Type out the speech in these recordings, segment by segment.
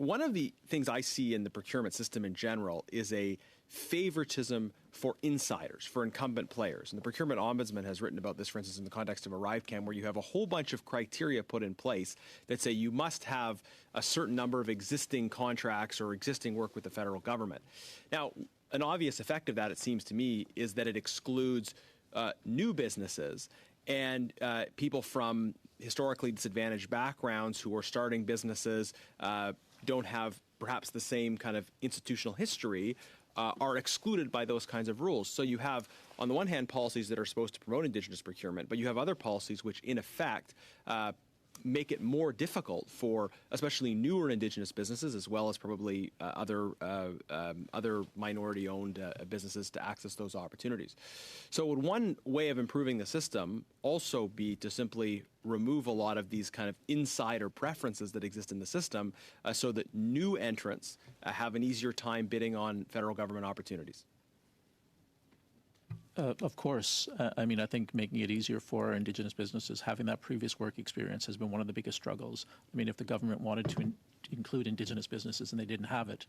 one of the things I see in the procurement system in general is a favoritism for insiders, for incumbent players. And the procurement ombudsman has written about this, for instance, in the context of ArriveCam, where you have a whole bunch of criteria put in place that say you must have a certain number of existing contracts or existing work with the federal government. Now, an obvious effect of that, it seems to me, is that it excludes new businesses and people from historically disadvantaged backgrounds who are starting businesses, don't have perhaps the same kind of institutional history, are excluded by those kinds of rules. So you have, on the one hand, policies that are supposed to promote Indigenous procurement, but you have other policies which, in effect, make it more difficult for especially newer Indigenous businesses, as well as probably other minority-owned businesses, to access those opportunities. So would one way of improving the system also be to simply remove a lot of these kind of insider preferences that exist in the system, so that new entrants have an easier time bidding on federal government opportunities? Of course. I mean, I think making it easier for Indigenous businesses, having that previous work experience has been one of the biggest struggles. I mean, if the government wanted to include Indigenous businesses and they didn't have it,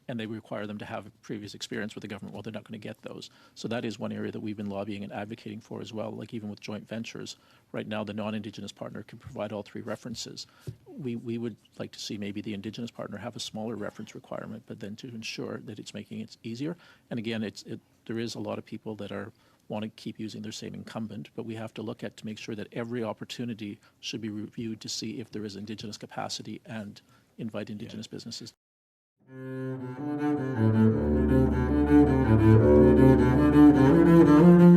and they require them to have previous experience with the government, well, they're not going to get those. So that is one area that we've been lobbying and advocating for as well, like even with joint ventures. Right now, the non-Indigenous partner can provide all three references. We would like to see maybe the Indigenous partner have a smaller reference requirement, but then to ensure that it's making it easier. And again, there is a lot of people that want to keep using their same incumbent, but we have to look at to make sure that every opportunity should be reviewed to see if there is Indigenous capacity and invite Indigenous businesses. Thank you.